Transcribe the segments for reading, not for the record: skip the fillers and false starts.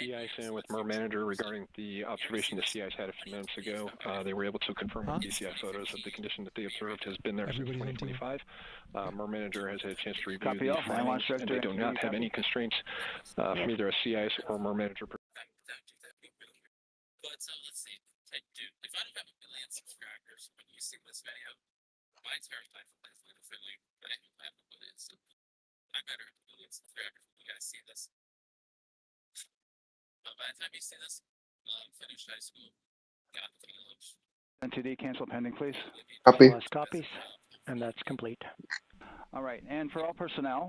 sea ice in with MER manager regarding the observation the sea ice had a few minutes ago. They were able to confirm with DCI photos that the condition that they observed has been there since 2025. MER manager has had a chance to review the findings, and they do not have any constraints from either a sea ice or MER manager. But let's see, if I don't have a million subscribers when you see this video, my entire life is literally I have a million. So I better have a million subscribers when you guys see this. By the time you see this, finished high school, got the college. NTD cancel pending, please. Copy. Copies, and that's complete. All right, and for all personnel,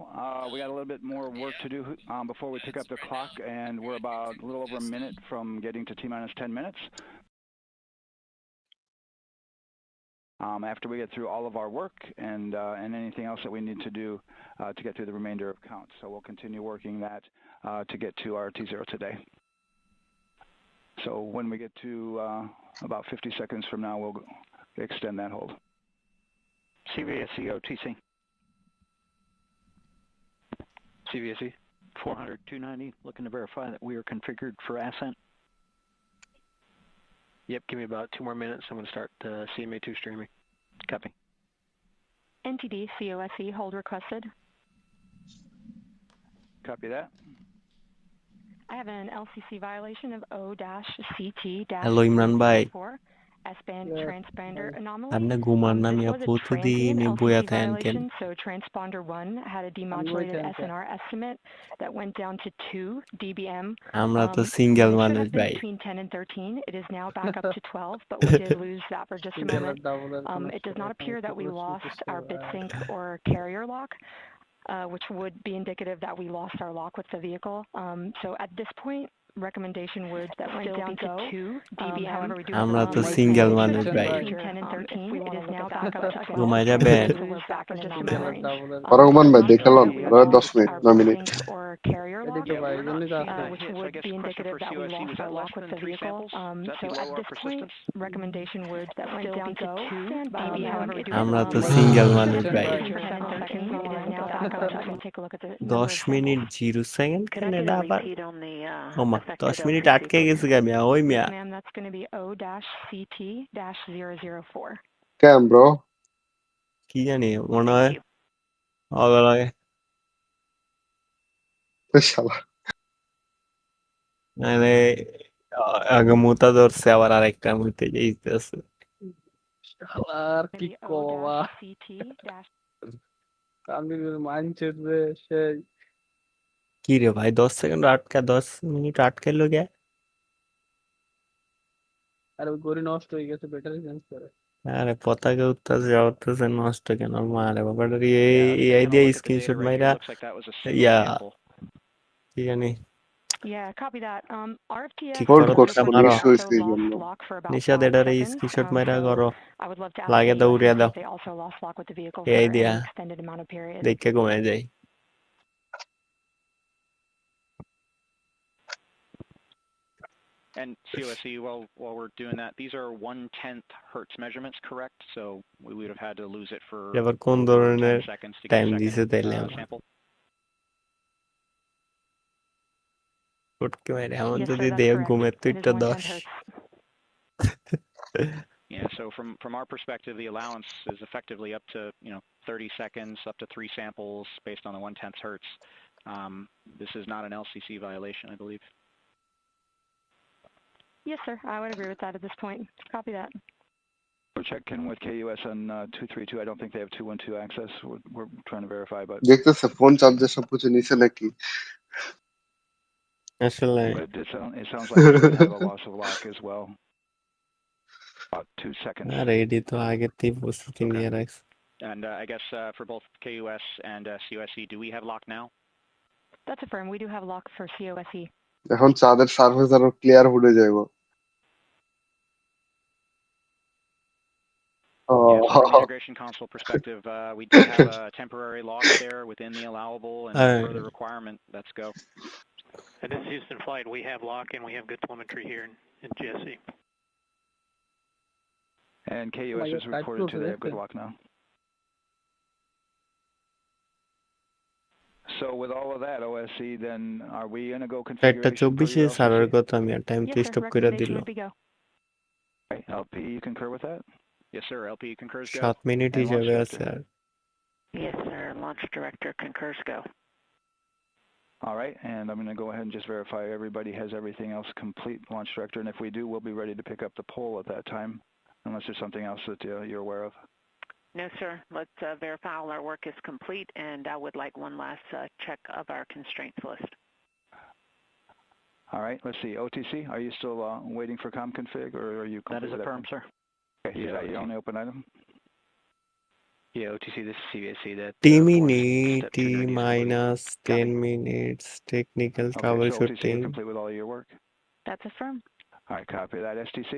we got a little bit more work to do before we pick up the clock, and we're about a little over a minute from getting to T-minus 10 minutes. After we get through all of our work and anything else that we need to do to get through the remainder of count. So we'll continue working that to get to our T0 today. So when we get to about 50 seconds from now, we'll extend that hold. CVSE OTC. CVSE? 400-290, looking to verify that we are configured for ascent. Yep, give me about 2 more minutes. I'm going to start CMA2 streaming. Copy. NTD COSE hold requested. Copy that. I have an LCC violation of O-CT-004 Hello Imran bhai. S-band transponder anomaly. আপনি ঘুমান না মিয়া This was a প্রতিদিন transient বইয়া LCC থাকেন কেন? violation, so transponder 1 had a demodulated SNR estimate that went down to 2 dBm. আমরা তো single It should মানুষ have been ভাই। between 10 and 13. It is now back up to 12, but we did lose that for just a moment. It does not appear that we lost our bit sync or carrier lock, which would be indicative that we lost our lock with the vehicle. So at this point, recommendation would that went down to 2 dBm. However, we do have আমরা তো single মানুষ ভাই। between 10 and 13. It is now back up to 12. ঘুমাই যাবেন? Back in the normal range. Raghuman bhai দেখলাম ওরা 10 minute 9 minute Or carrier lock, which would be indicative that we lost our lock with the vehicle. So at this point, recommendation would that went down to 2 dBm. However, we do আমরা have তো single মানুষ ভাই। 10 and 13. It is now back up to take a look at the 10 minute 0 second কেন এটা আবার? ওমা 10 minute আটকে গেছে গা মিয়া ওই মিয়া। Ma'am, that's going to be O-CT-004. কেন ব্রো কি জানি মনে হয় অগলাগে শালা মানে আগে মুতা ধরছে আবার আরেকটা মুতে যাইতেছে। শালার কি কওয়া আমি মানছে রে সেই কি রে ভাই 10 সেকেন্ড আটকা 10 মিনিট আটকাইলো গে? আরে ওই গড়ি নষ্ট হয়ে গেছে ব্যাটারি চেঞ্জ করে। আরে পতাকা উত্তাছে যাওয়াতেছে নষ্ট কেন মারে বাবাটা এই দিয়ে স্ক্রিনশট মাইরা ইয়া কি জানি Yeah, copy that. RFTS ঠিক হোল্ড করো করছে তো কোনো মারো ইস্যু হইছে এইজন্য lock for about নিশাদ 5 এটারে seconds. স্ক্রিনশট মাইরা করো I would love to ask লাগে the দাও উড়িয়া US দাও if they also lost lock with the vehicle এই for দিয়া an extended amount of period. দেখে ঘুমায় যাই। And COSE, while we're doing that, these are 1/10 hertz measurements, correct? So we would have had to lose it for এবার কোন over ধরনের 10 seconds to get time a দিছে second তাইলে আমার sample. উঠকে মাইরা এমন Yes, যদি sir, that's দেহ correct. ঘুমের তো It is একটা 1/10 10 hertz. Yeah, so from our perspective, the allowance is effectively up to 30 seconds, up to 3 samples based on the 1/10 hertz. This is not an LCC violation, I believe. Yes, sir. I would agree with that at this point. Copy that. We're checking with KUS on 232. I don't think they have 212 access. We're trying to verify, but দেখতেছে phone charger সব কিছু নিচে নাকি আসলে it sounds like we have a loss of lock as well. About 2 seconds. আরে এডি তো আগে থেকে প্রস্তুতি নিয়ে রাখছে। And I guess for both KUS and COSE, do we have lock now? That's affirmed. We do have lock for COSE. এখন চাঁদের surface আরো ক্লিয়ার উঠে যাইবো Yeah, so from an integration console perspective, we do have a temporary lock there within the allowable, and per the requirement, let's go. And this is Houston Flight. We have lock and we have good telemetry here in GSE. And KUS is reported to they have good lock now. So with all of that, OSC, then are we going to go একটা configuration per 24-এ your সারার LCC? কথা আমি time তো Yes, sir. Stop করে দিল Recommendation would be go. Okay, LP, you concur with that? Yes, sir. LP concurs go. 7 minute And launch হিসাবে director. আছে আর Yes, sir. Launch director concurs go. All right, and I'm going to go ahead and just verify everybody has everything else complete, launch director, and if we do, we'll be ready to pick up the poll at that time, unless there's something else that you're aware of. No, sir. Let's verify all our work is complete, and I would like one last check of our constraints list. All right, let's see. OTC, are you still waiting for ComConfig, or are you That is complete with affirmed, sir. Okay, is that your only open item? Yeah, OTC, this is CVSC. That T of course, minute, step T 290 is complete. minus 10 minutes, technical Okay, so OTC, troubleshooting. you're complete with all of your work? That's affirmed. All right, copy that. STC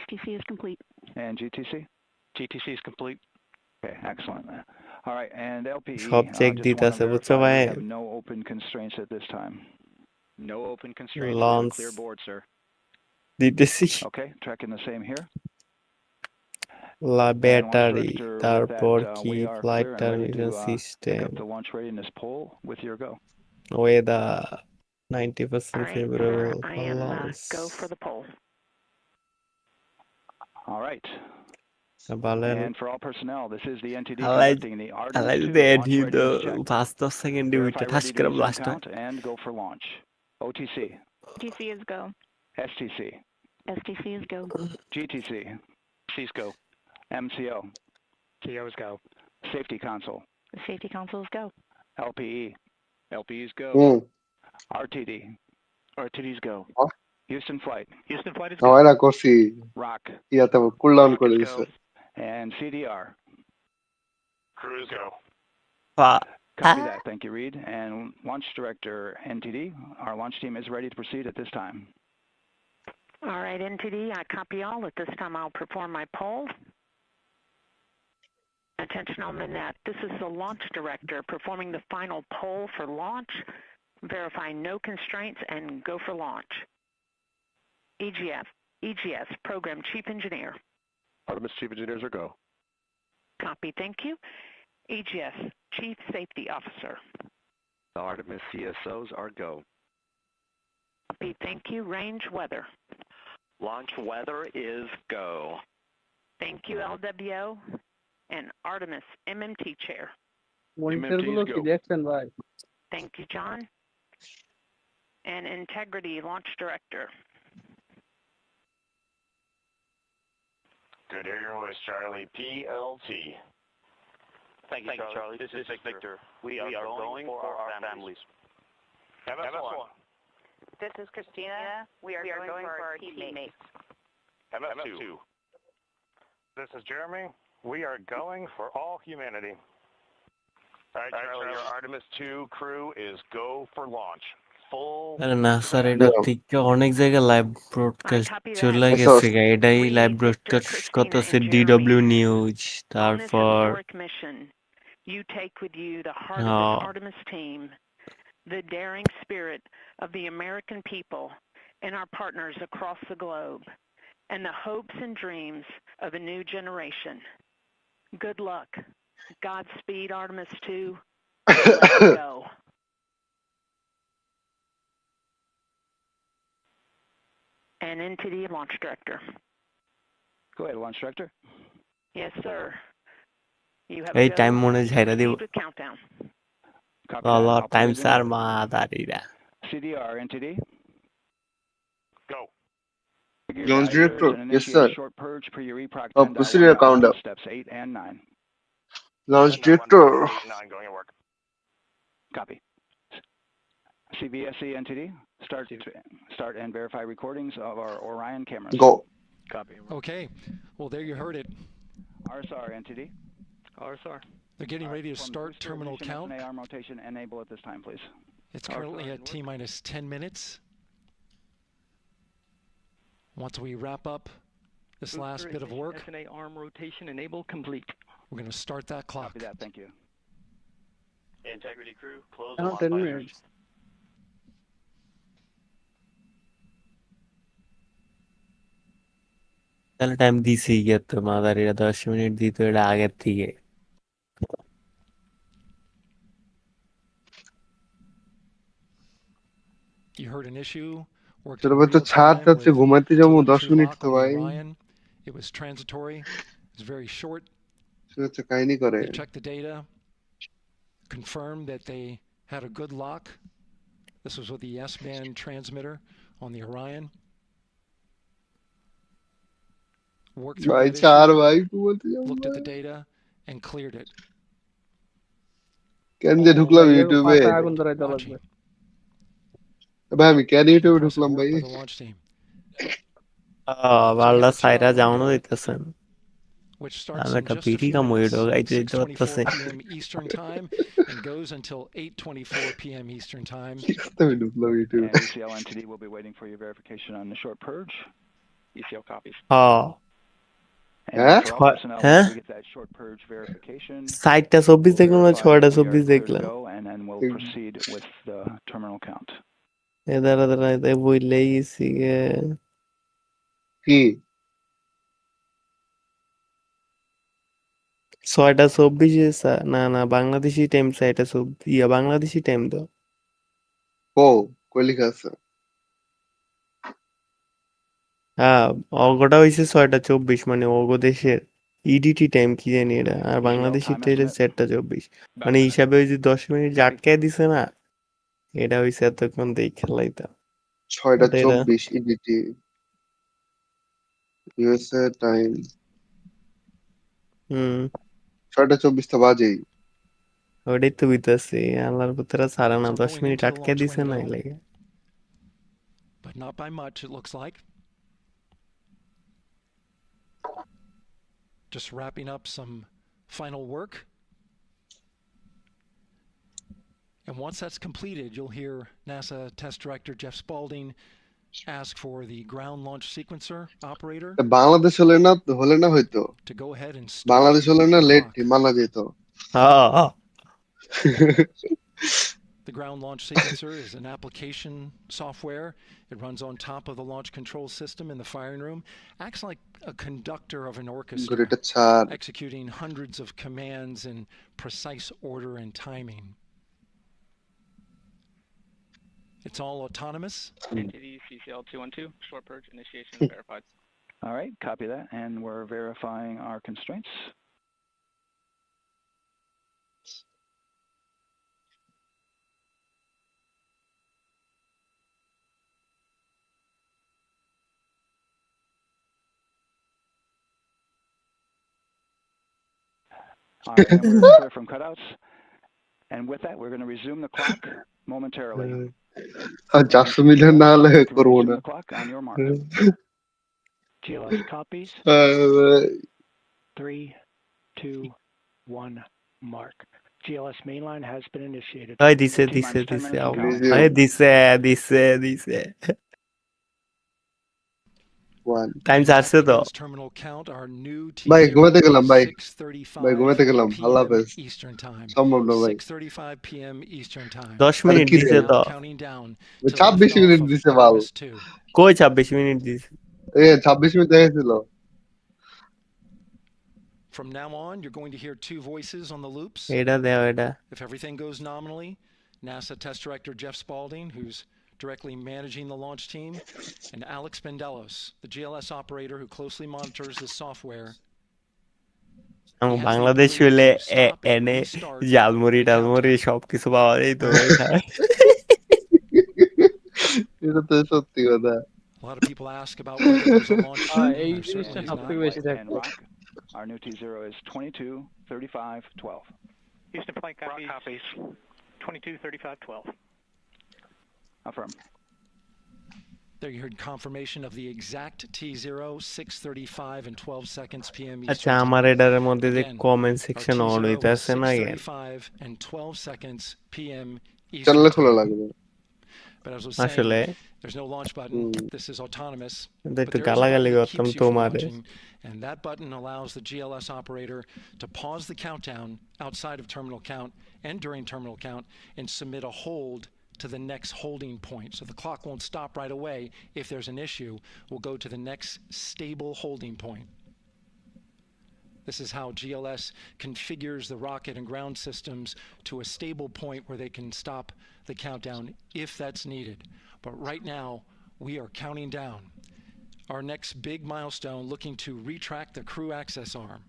STC is complete. and GTC? GTC is complete. Okay, excellent. All right, and LPE, সব check just want দিতেছে to বুঝছো verify ভাই we have no open constraints at this time. No open constraints. We have a Launch clear board, sir. দিতেছি Okay, tracking the same here. লা And launch battery director, with তারপর that, কি we are flight clear and ready to termination pick system up the launch readiness poll with your go. Weather All 90% right, favorable sir. I am launch go for the poll. All right. বলেন And for all personnel, this is the NTD আলাই conducting the আলাই Artemis 2 যদি add launch হিদ readiness check. 5-10 সেকেন্ডে উইটা Verify ঠাস ready to করে resume blast হয় count and go for launch. OTC, TC is go. STC, STC is go. GTC, C's go. MCO, TO's go. Safety Console, The safety consoles go. LPE, LP's go. RTD, RTD's go. Houston Flight, Houston flight is না go. হয় না করছি ROC, ইয়াতে cool down করে Rockets দিছে go. and CDR. Crews go. Copy that. Thank you, Reed. And launch director NTD, our launch team is ready to proceed at this time. All right, NTD, I copy all. At this time, I'll perform my poll. Attention on the net. This is the launch director performing the final poll for launch, verifying no constraints, and go for launch. EGS, Program Chief Engineer. Artemis Chief Engineers are go. Copy, thank you. EGS, Chief Safety Officer. The Artemis CSOs are go. Copy, thank you. Range Weather. Launch weather is go. Thank you, LWO. And Artemis MMT Chair. Monitor গুলো কি দেখছেন ভাই? Thank you, John. And Integrity Launch Director. Good to hear your voice, Charlie. PLT. Thank you, Charlie. This is Victor. We are going for our families. MS1. This is Christina. We are going for our teammates. MS2. This is Jeremy. We are going for all humanity. All right, Charlie, your Artemis 2 crew is go for launch. Full. আরে না sir এটা থেকে অনেক জায়গায় live broadcast চলে গেছে এটাই live broadcast করতেছে ডিডব্লিউ নিউজ তারপর You take with you the heart of this Artemis team, the daring spirit of the American people and our partners across the globe, and the hopes and dreams of a new generation. Good luck. Godspeed, Artemis 2. Let's go. And into the launch director. Go ahead, launch director. Yes, sir. You have এই time মনে ঝাইরা দিব countdown. আল্লাহ time sir মা দাঁড়িরা CDR NTD. Go. Launch director, yes sir. Short purge per your eproc proceed your countdown. Steps 8 and 9. Launch director. 9 going to work. Copy. CVSC NTD, start and verify recordings of our Orion cameras. Go. Copy. Okay. Well, there you heard it. RSR NTD. RSR. They're getting ready to start terminal count. arm rotation enable at this time, please. It's currently at T-minus 10 minutes. Once we wrap up this last bit of work, SNA arm rotation enable complete. we're going to start that clock. Copy that. Thank you. Integrity crew, close Now 10 minutes. তাহলে time দিছি গিয়ে তো মাদারিরা 10 minute দিত এটা আগের থেকে you heard an issue, worked चलो in भाई तो real छाड़ time तब से with घुमाते जाऊँ 10 telemetry मिनट lock तो on the भाई Orion. It was transitory. It was very short. तो कहीं नहीं करे They checked the data, confirmed that they had a good lock. This was with the S-band transmitter on the Orion. Worked through भाई that छाड़ issue, भाई घुमाते जाऊँ looked at the भाई data, and cleared it. কেন যে ঢুকলাম ইউটিউবে পাশে আগুন ধরাইতে লাগবে ভাই আমি কেন ইউটিউবে Impressive ঢুকলাম work ভাই by the launch team. Balla সাইরা যাওনো দিতেছেন Which starts আমি in একটা just a বিড়ি few কামড় minutes, গাইতে দিতে 6:24 পারতেছে p.m. Eastern Time, and goes until 8:24 p.m. Eastern Time. আমি ঢুকলাম ইউটিউবে And ECL NTD will be waiting for your verification on the short purge. ECL copies. হ্যাঁ And হ্যাঁ for all personnel, হ্যাঁ we get that short purge verification. 60-24 দেখলাম না Verify that 6-24 we are clear to দেখলাম go, and then we'll proceed with the terminal count. এ দাঁড়া দাঁড়া এতে বইলেই গেছি গে কি 6:24 না না বাংলাদেশি টাইম 6:24 বাংলাদেশি টাইম তো ও কই লেখা আছে হ্যাঁ অগটা হয়েছে 6:24 মানে অগো দেশের ইডিটি টাইম কি জানি এটা আর বাংলাদেশি টাইম 4:24 মানে হিসাবে ওই যে 10 মিনিট আটকায় দিছে না এটা হইছে এতক্ষণ দেই খেলাইতা 6:24 ইডিটি ইউএসএ টাইম হুম 6:24 তো বাজেই ওটাই তো বুঝতেছি আল্লাহর পুত্রা সারা না So 10 going minute into the আটকে launch দিছে না window, লাগে but not by much, it looks like. Just wrapping up some final work. And once that's completed, you'll hear NASA Test Director Jeff Spaulding ask for the ground launch sequencer operator Bangladesh হলে না হয়তো to go ahead and Bangladesh start হলে না the late clock. মানা যেত হ্যাঁ The ground launch sequencer is an application software. It runs on top of the launch control system in the firing room. Acts like a conductor of an orchestra, ঘড়িটা ছাড় executing hundreds of commands in precise order and timing. It's all autonomous. NTD CCL 212, short purge initiation verified. All right, copy that, and we're verifying our constraints. All right, and we're clear from cutouts. And with that, we're going to resume the clock momentarily. আর 400 million না হলে করবো Resume না the clock on your mark. GLS copies. 3, 2, 1, mark. GLS mainline has been initiated. ওই দিছে T-minus 10 দিছে minutes to go. ওই দিছে টাইম আসছে তো Begins terminal count. Our new ভাই T0 ঘুমাতে গেলাম ভাই 6:35 ঘুমাতে গেলাম আল্লাহ p.m. হাফেজ Eastern Time. সম্ভব না ভাই 6:35 p.m. Eastern Time. 10 মিনিট কি দিছে রে? তো Counting down to 26 minute liftoff of দিছে বাল Artemis 2. কই 26 মিনিট দিছে 26 মিনিট দেখেছিল From now on, you're going to hear two voices on the loops. এটা দেও এটা If everything goes nominally, NASA Test Director Jeff Spaulding, who's directly managing the launch team, and Alex Bendelos, the GLS operator who closely monitors the software. Bangladesh হইলে এনে জালমুড়ি টালমুড়ি সবকিছু পাওয়া যায় তো এখানে এটা তো সত্যি কথা A lot of people ask about whether there's a launch team. There certainly is not. And rock, our new T0 is 22, 35, 12. Houston flight copies. 22, 35, 12. Affirm. There you heard confirmation of the exact T0, 6:35 and 12 seconds p.m. আচ্ছা Eastern আমার Time. এটার মধ্যে যে Again, comment our section on T0 হইতাছে is না কেন 6:35 and 12 seconds p.m. Eastern চ্যানেলে খোলা Time. লাগবে But as I was আসলে saying, there's no launch button. This is autonomous. কিন্তু But একটু there is a গালাগালি button that করতাম keeps you from তোমারে launching, and that button allows the GLS operator to pause the countdown outside of terminal count and during terminal count and submit a hold to the next holding point. So the clock won't stop right away. If there's an issue, we'll go to the next stable holding point. This is how GLS configures the rocket and ground systems to a stable point where they can stop the countdown if that's needed. But right now, we are counting down. Our next big milestone, looking to retract the crew access arm.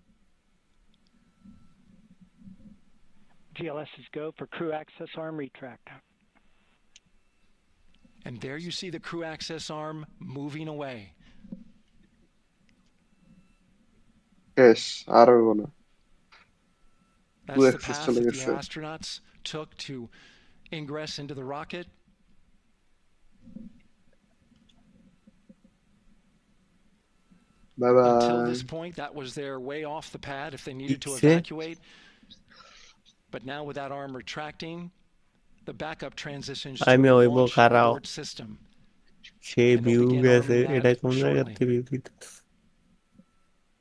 GLS is go for crew access arm retract. And there you see the crew access arm moving away. Yes, Aragona. That's the path that the astronauts took to ingress into the rocket. Bye-bye. Until this point, that was their way off the pad if they needed to evacuate. But now with that arm retracting, the backup transitions to a launch abort system.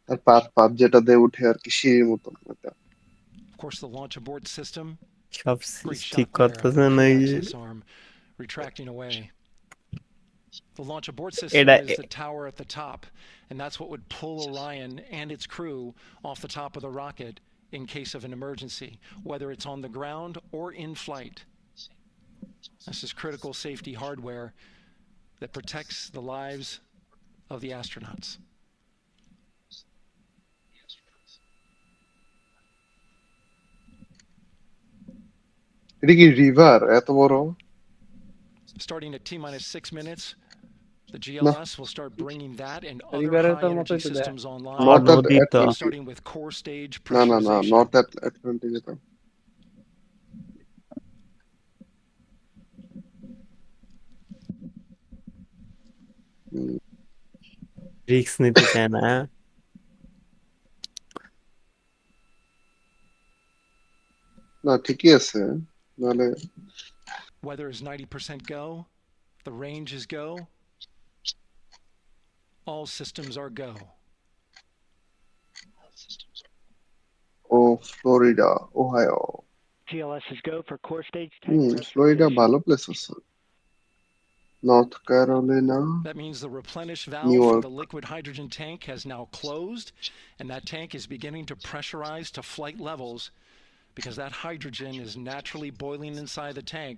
Of course, the launch abort system. Arm retracting away. The launch abort system is the tower at the top, and that's what would pull Orion and its crew off the top of the rocket in case of an emergency, whether it's on the ground or in flight. This is critical safety hardware that protects the lives of the astronauts. Starting at T-minus 6 minutes, the GLS will start bringing that and other high-energy systems online, starting with core stage pressurization. Not that Atlantic. Risk নিতে চায় না। না ঠিকই আছে নালে Weather is 90% go, the range is go, all systems are go. Oh, Florida, Ohio. GLS is go for core stage 10. Florida ভালো place আছে। North Carolina. That means the replenish valve for the liquid hydrogen tank has now closed, and that tank is beginning to pressurize to flight levels because that hydrogen is naturally boiling inside the tank.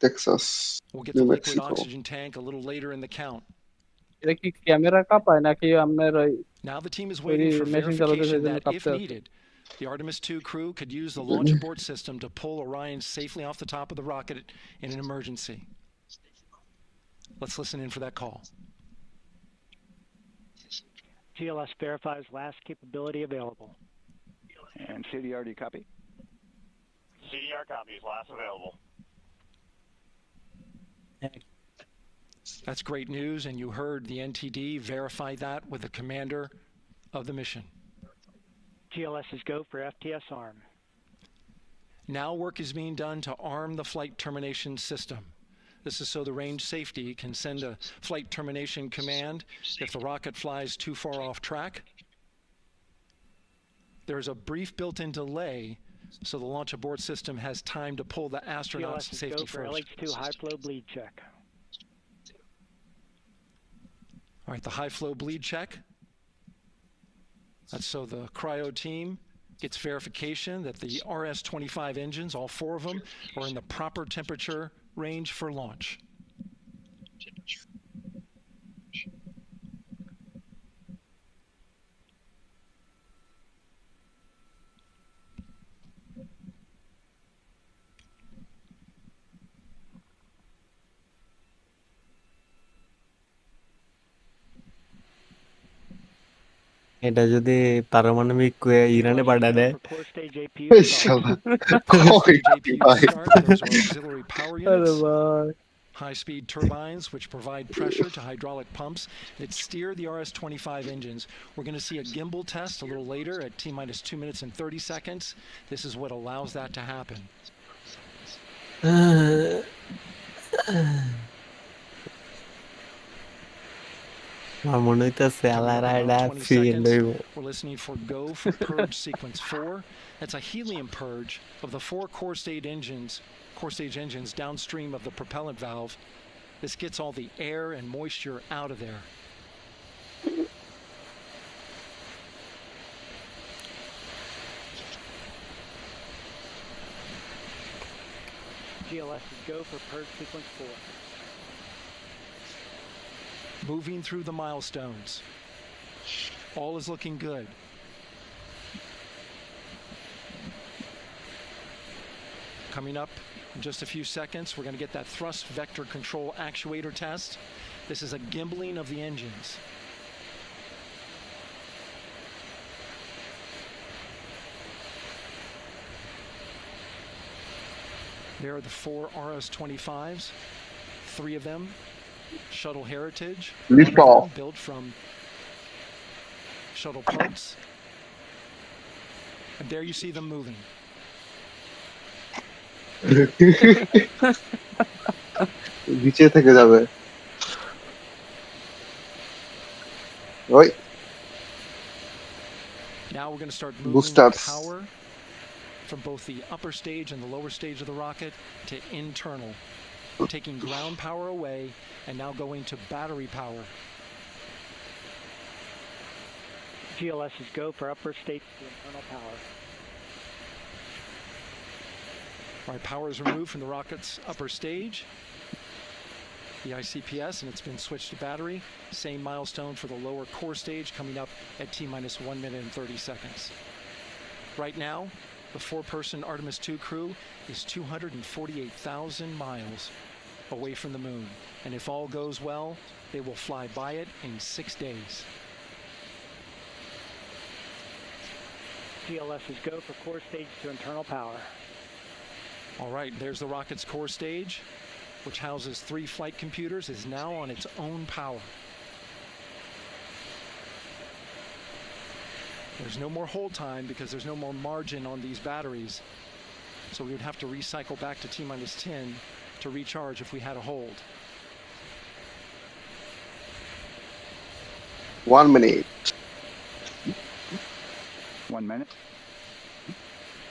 Texas. We'll get the liquid oxygen tank a little later in the count. Now the team is waiting for verification that, if needed, the Artemis 2 crew could use the launch abort system to pull Orion safely off the top of the rocket in an emergency. Let's listen in for that call. GLS verifies last capability available. And CDR, do you copy? CDR copies, last available. That's great news, and you heard the NTD verify that with the commander of the mission. GLS is go for FTS arm. Now work is being done to arm the flight termination system. This is so the range safety can send a flight termination command if the rocket flies too far off track. There's a brief built-in delay, so the launch abort system has time to pull the astronauts to safety first. LH2 high flow bleed check. All right, the high flow bleed check. That's so the cryo team gets verification that the RS-25 engines, all 4 of them, are in the proper temperature range for launch. এটা যদি পারমাণবিক ইরানে পাঠা দেয় high-speed turbines which provide pressure to hydraulic pumps that steer the RS-25 engines. We're going to see a gimbal test a little later at T-minus 2 minutes and 30 seconds. This is what allows that to happen. We're listening for go for purge sequence 4. That's a helium purge of the 4 core stage engines downstream of the propellant valve. This gets all the air and moisture out of there. GLS is go for purge sequence 4. Moving through the milestones. All is looking good. Coming up in just a few seconds, we're going to get that thrust vector control actuator test. This is a gimbaling of the engines. There are the 4 RS-25s, 3 of them, Shuttle Heritage, built from shuttle parts. And there you see them moving. নিচে থেকে যাবে ওই Now we're going to start moving power from both the upper stage and the lower stage of the rocket to internal. We're taking ground power away and now going to battery power. GLS is go for upper stage to internal power. All right, power is removed from the rocket's upper stage, the ICPS, and it's been switched to battery. Same milestone for the lower core stage coming up at T-minus 1 minute and 30 seconds. Right now, the 4-person Artemis 2 crew is 248,000 miles away from the moon. And if all goes well, they will fly by it in 6 days. GLS is go for core stage to internal power. All right, there's the rocket's core stage, which houses 3 flight computers, is now on its own power. There's no more hold time because there's no more margin on these batteries. So we would have to recycle back to T-minus 10 to recharge if we had a hold. 1 minute. 1 minute.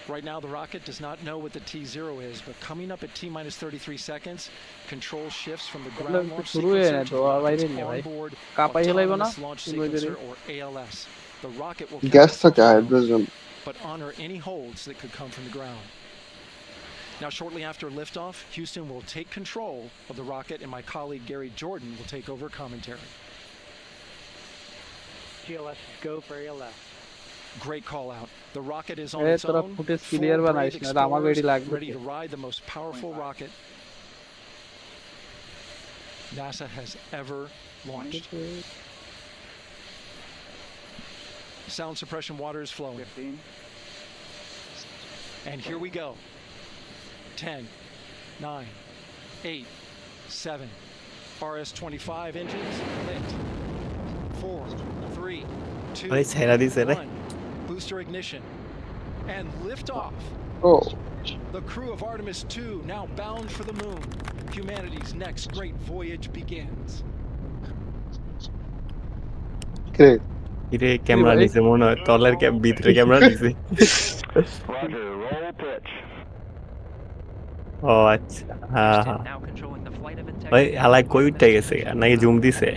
Right now, the rocket does not know what the T0 is, but coming up at T-minus 33 seconds, control shifts from the ground launch sequencer to the rocket's onboard autonomous launch sequencer, or ALS. The rocket will but honor any holds that could come from the ground. Now, shortly after liftoff, Houston will take control of the rocket, and my colleague Gary Jordan will take over commentary. GLS is go for ALS. Great call out. The rocket is on its own, full brave explorers, ready to ride the most powerful rocket NASA has ever launched. Sound suppression water is flowing. 15. And here we go. 10, 9, 8, 7. RS-25 engines lit. 4, 3, 2, 1. Booster ignition. And liftoff. Oh. The crew of Artemis 2 now bound for the moon. Humanity's next great voyage begins. Great. ইরে camera নিছে মনে হয় তলের ভিতরে camera নিছে ও আচ্ছা হ্যাঁ হ্যাঁ ভাই হালাই কই উঠে গেছে নাকি জুম দিছে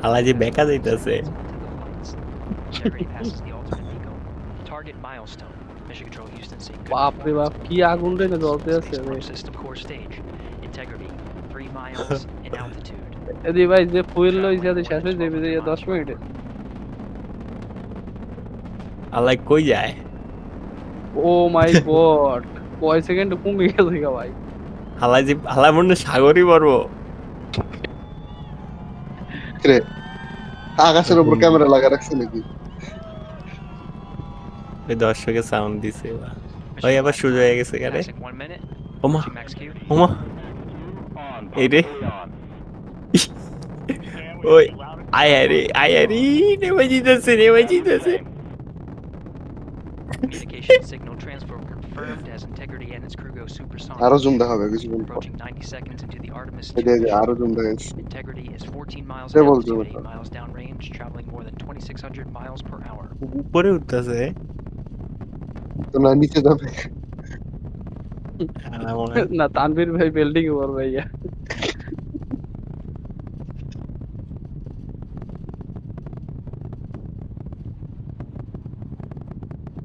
হালাই যে বেকা যাইতেছে বাপ রে বাপ কি আগুন রে জ্বলতে আছে এদি ভাই যে ফুয়েল লইছে আদি শেষ হয়ে যাবে 10 মিনিটে আলাই কই যায় ও মাই গড কয় সেকেন্ড কমে গেছে গা ভাই হালাই মনে সাগরই পারবো রে আকাশের উপর ক্যামেরা লাগা রাখছে নাকি এই দর্শকের সাউন্ড দিছে ভাই আবার শুরু হয়ে গেছে গারে ওমা ওমা এই রে ওই আয়ারি নেমে জিতেছে Communication signal transfer confirmed as Integrity and its crew go supersonic. আরো জুম দেখাবে কিছু বলবো Approaching 90 seconds into the Artemis 2 এই আরো জুম দেখাইছে Integrity is 14 miles altitude, 8 miles downrange, traveling more than 2600 miles per hour. উপরে উঠতেছে তো না নিচে যাবে না তানভীর ভাই বিল্ডিং উপর ভাইয়া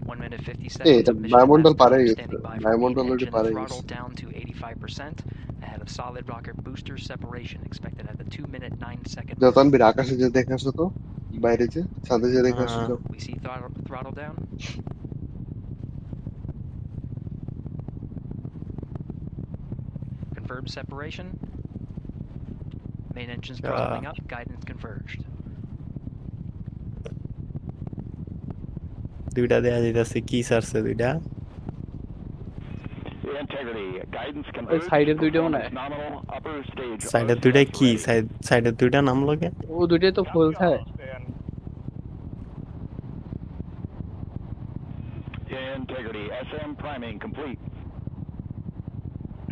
1 minute 50 এই seconds এটা of mission বায়ুমণ্ডল elapsed পারে time. গেছে Standing by for main বায়ুমণ্ডল অলরেডি engine পারে throttle গেছে down to 85% ahead of solid rocket booster separation expected at the 2 minute 9 second mark. যতনবীর আকাশে যে দেখে আসো তো বাইরে যে ছাদে যে দেখে আসো যাও We see throttle down. Confirmed separation. Main engines throttling up. Guidance converged. দুইটা দেয়া যাইতাছে কি সারছে দুইটা Integrity, guidance ওই converged, সাইডের দুইটা মনে হয় nominal upper stage. সাইডের দুইটা কি সাইডের দুইটা নামলো কে ও দুইটাই তো ফুল থাকে Integrity, SM priming complete.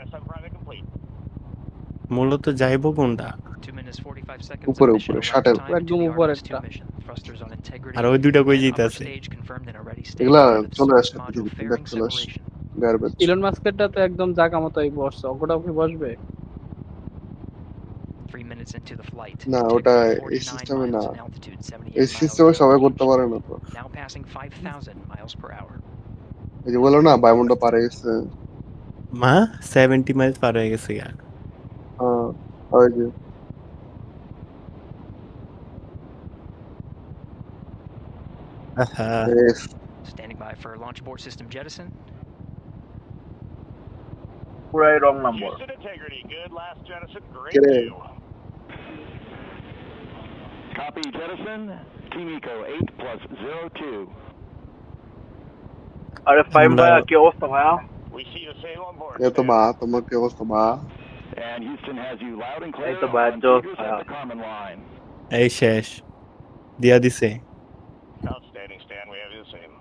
SM priming complete. মূলত যাইবো কোনটা 2 minutes 45 seconds উপরে of উপরে mission শাটেল elapsed time একদম to the উপর Artemis একটা 2 mission. Thrusters on integrity. আর ওই দুইটা কই and upper যাইতাছে stage confirmed in a ready state এগুলা ahead of চলে service আসছে module পৃথিবীতে দেখ fairing চলে আসছে separation. গার্বেজ ইলন মাস্কেরটা তো একদম জায়গা মতোই বসছে ওটাও কি বসবে 3 minutes into the flight. না ওটা Integrity এই 49 সিস্টেমে না miles in altitude, 78 এই miles সিস্টেমে সবাই করতে downrange. পারে না তো Now passing 5,000 miles per hour. এই যে বলো না বায়ুমণ্ডল পারে গেছে মা 70 মাইল পার হয়ে গেছে গা হ্যাঁ ওই যে Yes. Standing by for launch abort system jettison. পুরাই wrong number Houston integrity, good last jettison, great Get in. view. Copy jettison, Team Eco 8 plus 02. আরে ফাইম ভাইয়া কি অবস্থা ভাইয়া We see the same on board. এ তো বা তোমার কি অবস্থা বা And Houston has you loud and clear এই তো on ভাইয়া জোস figures ভাইয়া at the common line. এই শেষ দিয়া দিছে Outstanding, Stan, we have you the same.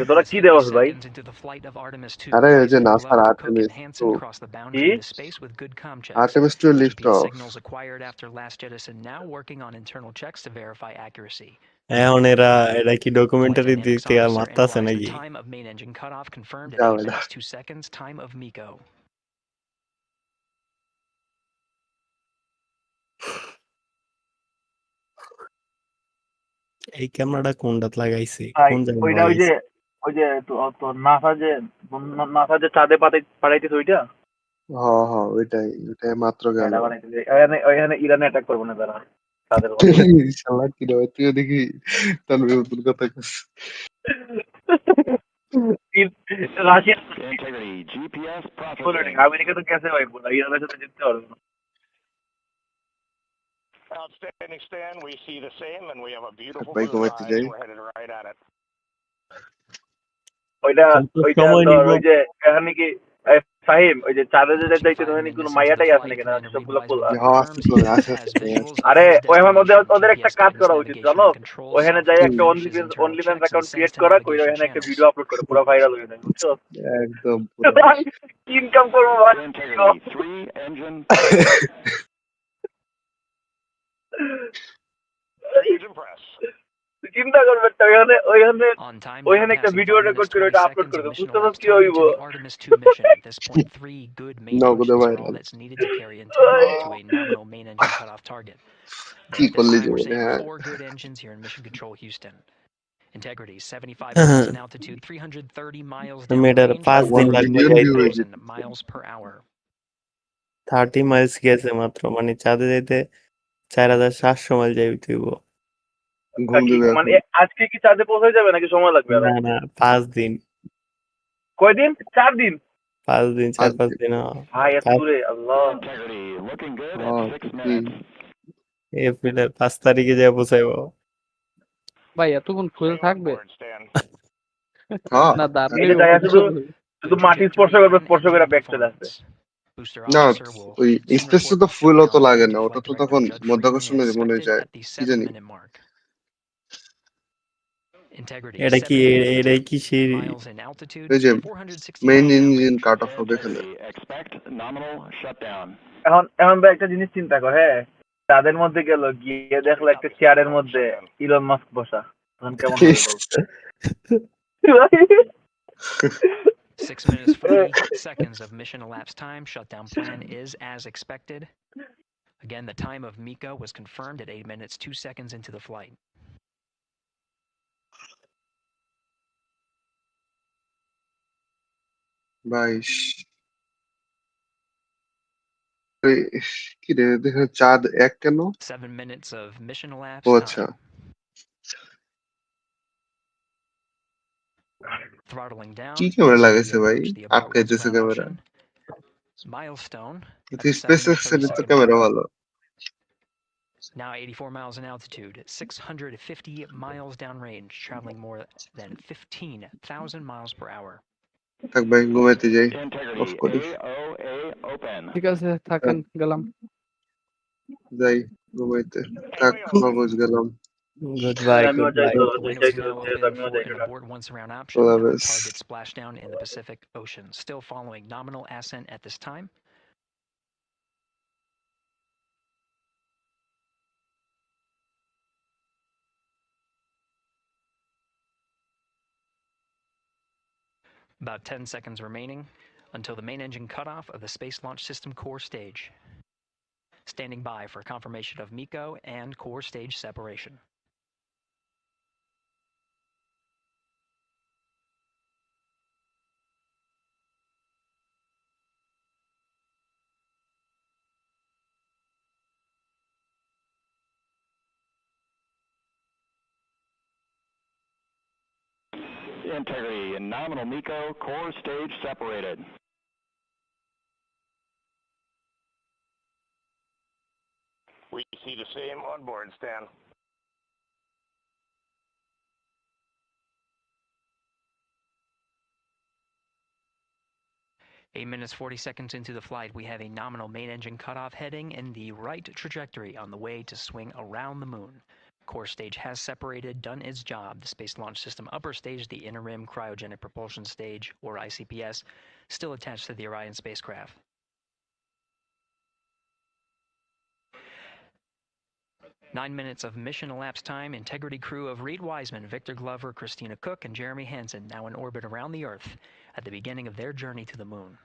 তোরা কি দেওয়াস ভাই Seconds into the flight of Artemis 2. আরে ওই যে নাসার Cook Artemis and Hansen cross the boundary into space with good comm checks. Artemis 2 lift GPS of signals acquired after last jettison now working on internal checks to verify accuracy. এখন এরা কি documentary দিতে আর মারতাছে The নাকি time of main engine cutoff confirmed at যাও 8 এটা minutes 2 seconds. Time of MECO. এই ক্যামেরাটা কোনটাত লাগাইছে ভাই কোন জায়গায় ওইটা লাগাইছে তো নাসা যে চাঁদে পাঠাইতেছে ওইটা হ্যাঁ হ্যাঁ ওইটাই মাত্র গেল এটা বানাইতেছে ওইখানে ইরানে অ্যাটাক করবো না তারা তাদের শালা কি রে তুই দেখি তানভীর নতুন কথা কইছিস রাশিয়া Integrity, GPS বলে processing. আমেরিকা তো গেছে ভাই বলা ইরানের সাথে জিততে পারবে না Outstanding, Stan, we see the same, and we have a beautiful ভাই blue ঘুমাইতে rise. যাই We're headed right at it. ওইটা সময় ধর নিব ওই যে এখানে কি ফাহিম ওই যে চাঁদে যে যাইতে ওখানে কোনো মাইয়াটাই আছে নাকি না সবগুলো ফুল হ্যাঁ আস্তে করে আসে আরে ওইখানে ওদের একটা কাজ করা উচিত জানো ওখানে যাই একটা অনলি ফ্যান্স অ্যাকাউন্ট ক্রিয়েট করা কইরা ওখানে একটা ভিডিও আপলোড করে পুরো ভাইরাল হয়ে যাবে বুঝছো একদম ইনকাম করবো ভাই Integrity, 3 engine. Engine press. চিন্তা করবে তো ওইখানে একটা ভিডিও রেকর্ড করে ওটা আপলোড করে দেবো বুঝতে পারছো কি হইব Artemis 2 mission. At this point, 3 good main নগদ pushes are all viral that's needed to carry integrity to a nominal main engine cutoff target. কি At this করলি time, we're জীবনে seeing হ্যাঁ 4 good engines here in Mission Control Houston. Integrity, 75 miles in altitude, 330 miles আমি এটার downrange, 5 দিন লাগবে million view হয়ে 1000 miles per hour. 30 Miles গেছে মাত্র মানে চাঁদে যাইতে 4700 মাইল যাইতে হইব ঘুম দিবে মানে আজকে কি চাঁদে পৌঁছে যাবে নাকি সময় লাগবে আরো না না 5 দিন কয়দিন 4 দিন 5 দিন 4-5 দিন ভাই এত দূরে আল্লাহ Integrity, looking good হ্যাঁ at 6 minutes. এপ্রিলের 5 তারিখে যায় পৌঁছাইবো ভাই এতক্ষণ ফুল থাকবে হ্যাঁ না দাঁড়িয়ে এই যে জায়গা শুধু মাটি স্পর্শ করে ব্যাক চলে আসবে না ওই স্পেস তো ফুল তো লাগে না ওটা তো তখন মধ্যাকর্ষণে মনে যায় কি জানি এটা কি এটাই কি সেই এই যে মেইন ইঞ্জিন কাট অফ হবে এখানে Expect nominal shutdown. এখন ভাই একটা জিনিস চিন্তা কর হ্যাঁ তাদের মধ্যে গেল গিয়ে দেখলো একটা চেয়ারের মধ্যে ইলন মাস্ক বসা তখন কেমন হবে 6 minutes 40 seconds of mission elapsed time. Shutdown plan is as expected. Again, the time of MECO was confirmed at 8 minutes 2 seconds into the flight. 22 কি রে দেখে চাঁদ এক কেন 7 minutes of mission ও elapsed আচ্ছা time. Throttling down. কি camera as we লাগাইছে ভাই approach the abort once আটকাইতেছে around camera option. Milestone at কিন্তু the 7 স্পেস minute 30 এক্সের তো second ক্যামেরা mark. ভালো Now 84 miles in altitude, 650 miles downrange, traveling more than 15,000 miles per hour. থাক ভাই ঘুমাইতে যাই অফ করি ঠিক আছে থাকেন গেলাম যাই ঘুমাইতে থাক মগজ গেলাম Goodbye, আমিও যাই goodbye. তো Winds যাই তো now যেহেতু available আমিও for যাই an tata abort once around option. খোদা Now হাফেজ target splashdown in the Pacific Ocean. Still following nominal ascent at this time. About 10 seconds remaining until the main engine cutoff of the Space Launch System core stage. Standing by for confirmation of MECO and core stage separation. Integrity and nominal MECO core stage separated. We see the same on board, Stan. 8 minutes 40 seconds into the flight, we have a nominal main engine cutoff heading in the right trajectory on the way to swing around the moon. Core stage has separated, done its job. The Space Launch System upper stage, the Inner Rim Cryogenic Propulsion Stage, or ICPS, still attached to the Orion spacecraft. Nine minutes of mission elapsed time. Integrity crew of Reed Wiseman, Victor Glover, Christina Cook, and Jeremy Hansen now in orbit around the Earth at the beginning of their journey to the moon.